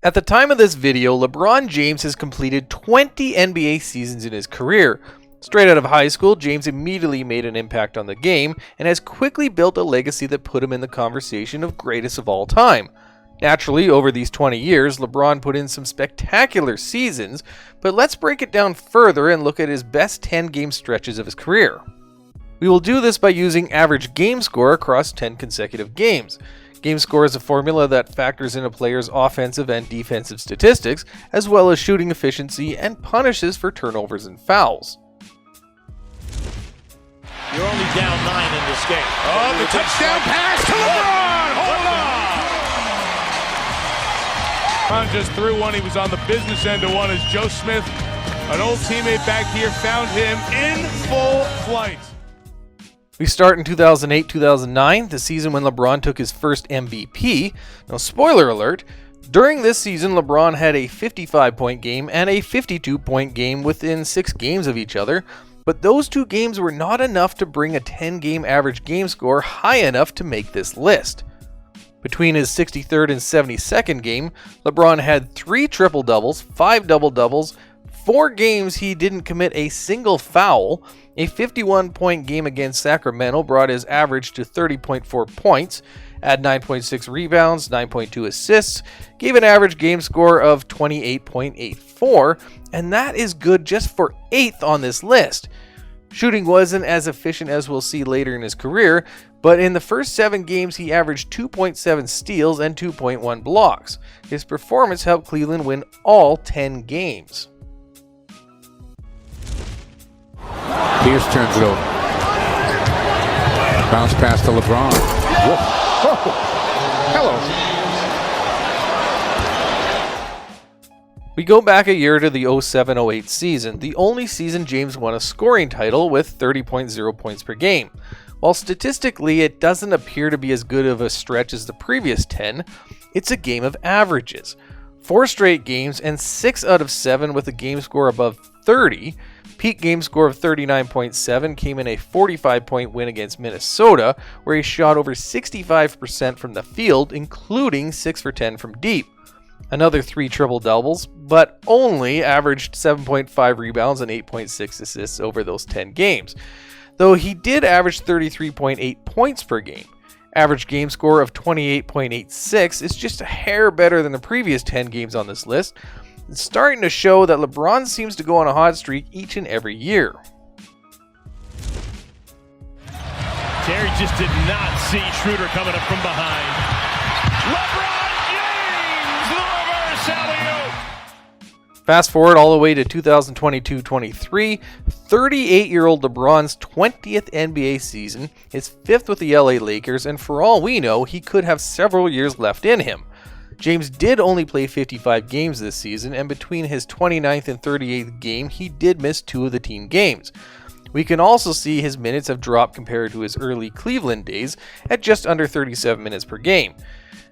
At the time of this video, LeBron James has completed 20 NBA seasons in his career. Straight out of high school, James immediately made an impact on the game and has quickly built a legacy that put him in the conversation of greatest of all time. Naturally, over these 20 years, LeBron put in some spectacular seasons, but let's break it down further and look at his best 10 game stretches of his career. We will do this by using average game score across 10 consecutive games. Game score is a formula that factors in a player's offensive and defensive statistics, as well as shooting efficiency and punishes for turnovers and fouls. You're only down 9 in this game. Oh, the touchdown pass to LeBron! Hold on! LeBron just threw one. He was on the business end of one as Joe Smith, an old teammate back here, found him in full flight. We start in 2008-2009, the season when LeBron took his first MVP. Now, spoiler alert, during this season, LeBron had a 55-point game and a 52-point game within 6 games of each other, but those 2 games were not enough to bring a 10-game average game score high enough to make this list. Between his 63rd and 72nd game, LeBron had 3 triple-doubles, 5 double-doubles, 4 games he didn't commit a single foul. A 51-point game against Sacramento brought his average to 30.4 points, had 9.6 rebounds, 9.2 assists, gave an average game score of 28.84, and that is good just for 8th on this list. Shooting wasn't as efficient as we'll see later in his career, but in the first 7 games he averaged 2.7 steals and 2.1 blocks. His performance helped Cleveland win all 10 games. Pierce turns it over. Bounce pass to LeBron. Whoa. Hello. We go back a year to the 07-08 season, the only season James won a scoring title with 30.0 points per game. While statistically it doesn't appear to be as good of a stretch as the previous 10, it's a game of averages. 4 straight games and 6 out of 7 with a game score above 30. Peak game score of 39.7 came in a 45-point win against Minnesota, where he shot over 65% from the field, including 6 for 10 from deep. Another 3 triple-doubles, but only averaged 7.5 rebounds and 8.6 assists over those 10 games, though he did average 33.8 points per game. Average game score of 28.86 is just a hair better than the previous 10 games on this list. It's starting to show that LeBron seems to go on a hot streak each and every year. Terry just did not see Schroeder coming up from behind. LeBron James, the reverse alley-oop. Fast forward all the way to 2022-23, 38-year-old LeBron's 20th NBA season, his 5th with the LA Lakers, and for all we know, he could have several years left in him. James did only play 55 games this season, and between his 29th and 38th game, he did miss 2 of the team games. We can also see his minutes have dropped compared to his early Cleveland days at just under 37 minutes per game.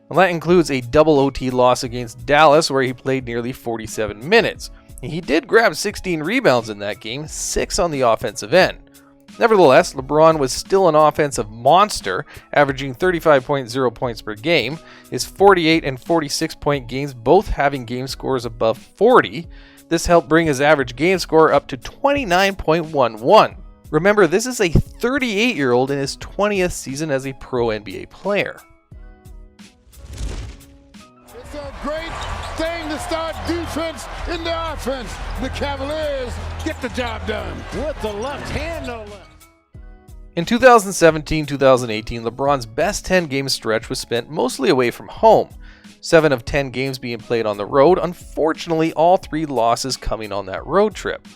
Well, that includes a double OT loss against Dallas where he played nearly 47 minutes. He did grab 16 rebounds in that game, 6 on the offensive end. Nevertheless, LeBron was still an offensive monster, averaging 35.0 points per game, his 48 and 46-point games both having game scores above 40. This helped bring his average game score up to 29.11. Remember, this is a 38-year-old in his 20th season as a pro NBA player. It's a great thing to start defense in the offense. The Cavaliers get the job done. With the left hand, no left. In 2017-2018, LeBron's best 10-game stretch was spent mostly away from home. 7 of 10 games being played on the road, unfortunately all 3 losses coming on that road trip.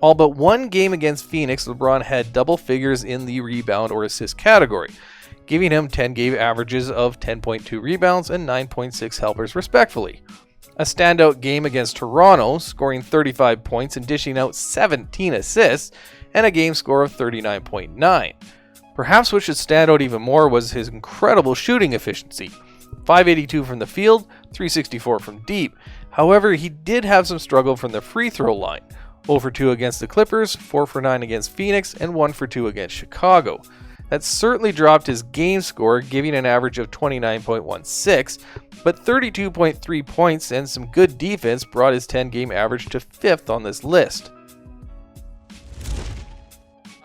All but 1 game against Phoenix, LeBron had double figures in the rebound or assist category, giving him 10-game averages of 10.2 rebounds and 9.6 helpers respectively. A standout game against Toronto, scoring 35 points and dishing out 17 assists, and a game score of 39.9. Perhaps what should stand out even more was his incredible shooting efficiency. 582 from the field, 364 from deep. However, he did have some struggle from the free throw line. 0 for 2 against the Clippers, 4 for 9 against Phoenix, and 1 for 2 against Chicago. That certainly dropped his game score, giving an average of 29.16, but 32.3 points and some good defense brought his 10-game average to 5th on this list.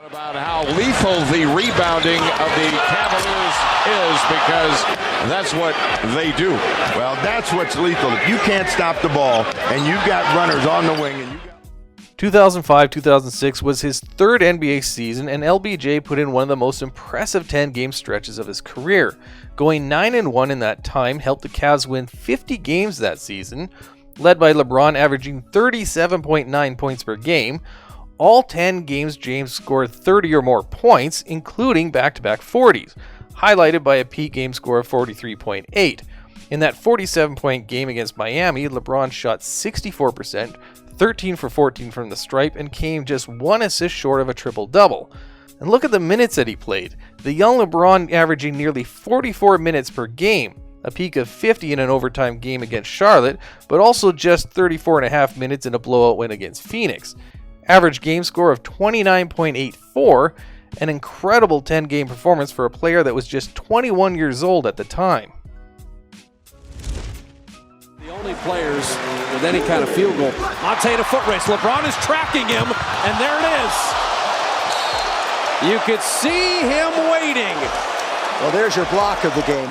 About how lethal the rebounding of the Cavaliers is, because that's what they do. Well, that's what's lethal. If you can't stop the ball and you've got runners on the wing and you got 2005-2006 was his 3rd NBA season, and LBJ put in one of the most impressive 10-game stretches of his career. Going 9-1 in that time helped the Cavs win 50 games that season, led by LeBron averaging 37.9 points per game. All 10 games James scored 30 or more points, including back-to-back 40s, highlighted by a peak game score of 43.8. In that 47-point game against Miami, LeBron shot 64%, 13 for 14 from the stripe, and came just 1 assist short of a triple-double. And look at the minutes that he played. The young LeBron averaging nearly 44 minutes per game, a peak of 50 in an overtime game against Charlotte, but also just 34.5 minutes in a blowout win against Phoenix. Average game score of 29.84, an incredible 10-game performance for a player that was just 21 years old at the time. The only players with any kind of field goal. Monte in a foot race. LeBron is tracking him, and there it is. You could see him waiting. Well, there's your block of the game.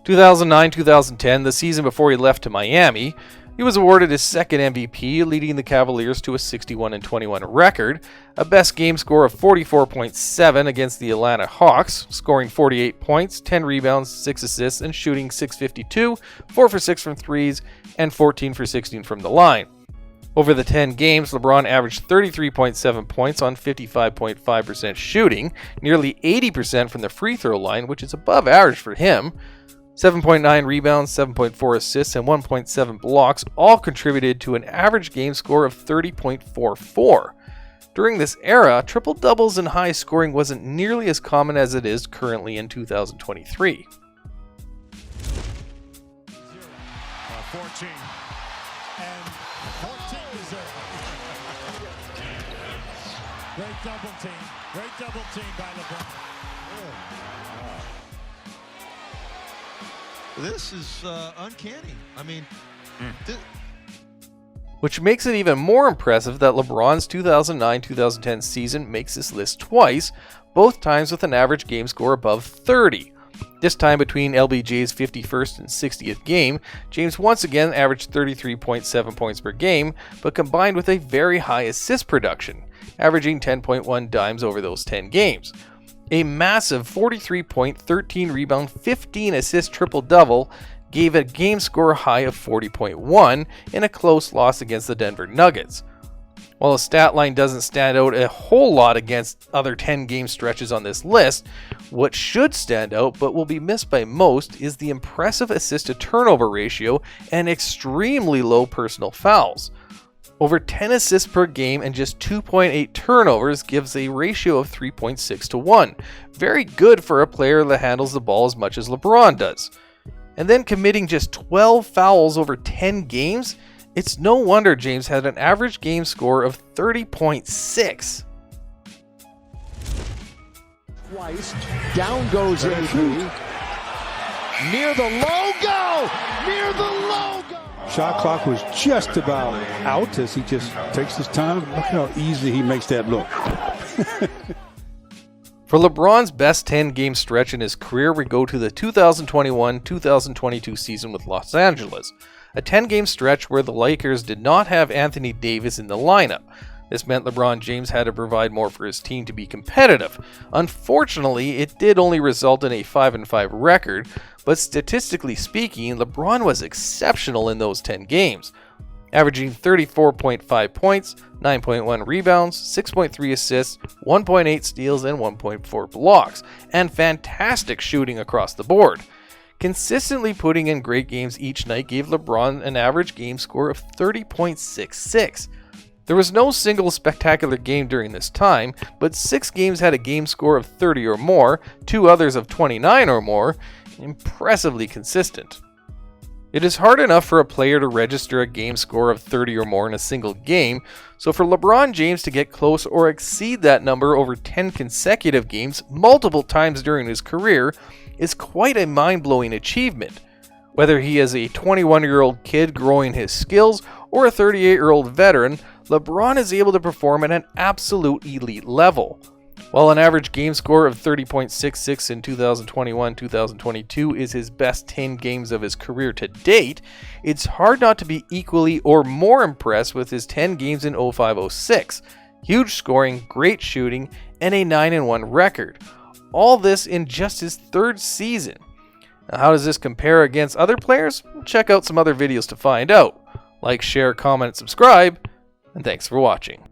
2009-2010, the season before he left to Miami, he was awarded his 2nd MVP, leading the Cavaliers to a 61-21 record, a best game score of 44.7 against the Atlanta Hawks, scoring 48 points, 10 rebounds, 6 assists, and shooting .652, 4 for 6 from threes, and 14 for 16 from the line. Over the 10 games, LeBron averaged 33.7 points on 55.5% shooting, nearly 80% from the free throw line, which is above average for him. 7.9 rebounds, 7.4 assists, and 1.7 blocks all contributed to an average game score of 30.44. During this era, triple-doubles and high scoring wasn't nearly as common as it is currently in 2023. 14. And 14 to 0. Great double team. Great double team by LeBron. This is uncanny. I mean, Which makes it even more impressive that LeBron's 2009-2010 season makes this list twice, both times with an average game score above 30. This time between LBJ's 51st and 60th game, James once again averaged 33.7 points per game, but combined with a very high assist production, averaging 10.1 dimes over those 10 games. A massive 43-point, 13 rebound, 15 assist triple-double gave a game score high of 40.1 in a close loss against the Denver Nuggets. While the stat line doesn't stand out a whole lot against other 10-game stretches on this list, what should stand out but will be missed by most is the impressive assist-to-turnover ratio and extremely low personal fouls. Over 10 assists per game and just 2.8 turnovers gives a ratio of 3.6 to 1. Very good for a player that handles the ball as much as LeBron does. And then committing just 12 fouls over 10 games, it's no wonder James had an average game score of 30.6. twice. Down goes AD. Near the logo! Near the logo! Shot clock was just about out as he just takes his time. Look how easy he makes that look. For LeBron's best 10-game stretch in his career, we go to the 2021-2022 season with Los Angeles, a 10-game stretch where the Lakers did not have Anthony Davis in the lineup. This meant LeBron James had to provide more for his team to be competitive. Unfortunately, it did only result in a 5-5 record, but statistically speaking, LeBron was exceptional in those 10 games, averaging 34.5 points, 9.1 rebounds, 6.3 assists, 1.8 steals, and 1.4 blocks, and fantastic shooting across the board. Consistently putting in great games each night gave LeBron an average game score of 30.66. There was no single spectacular game during this time, but 6 games had a game score of 30 or more, 2 others of 29 or more, impressively consistent. It is hard enough for a player to register a game score of 30 or more in a single game, so for LeBron James to get close or exceed that number over 10 consecutive games multiple times during his career is quite a mind-blowing achievement. Whether he is a 21-year-old kid growing his skills or a 38-year-old veteran, LeBron is able to perform at an absolute elite level. While an average game score of 30.66 in 2021-2022 is his best 10 games of his career to date, it's hard not to be equally or more impressed with his 10 games in 05-06. Huge scoring, great shooting, and a 9-1 record. All this in just his third season. Now, how does this compare against other players? Check out some other videos to find out. Like, share, comment, subscribe, and thanks for watching.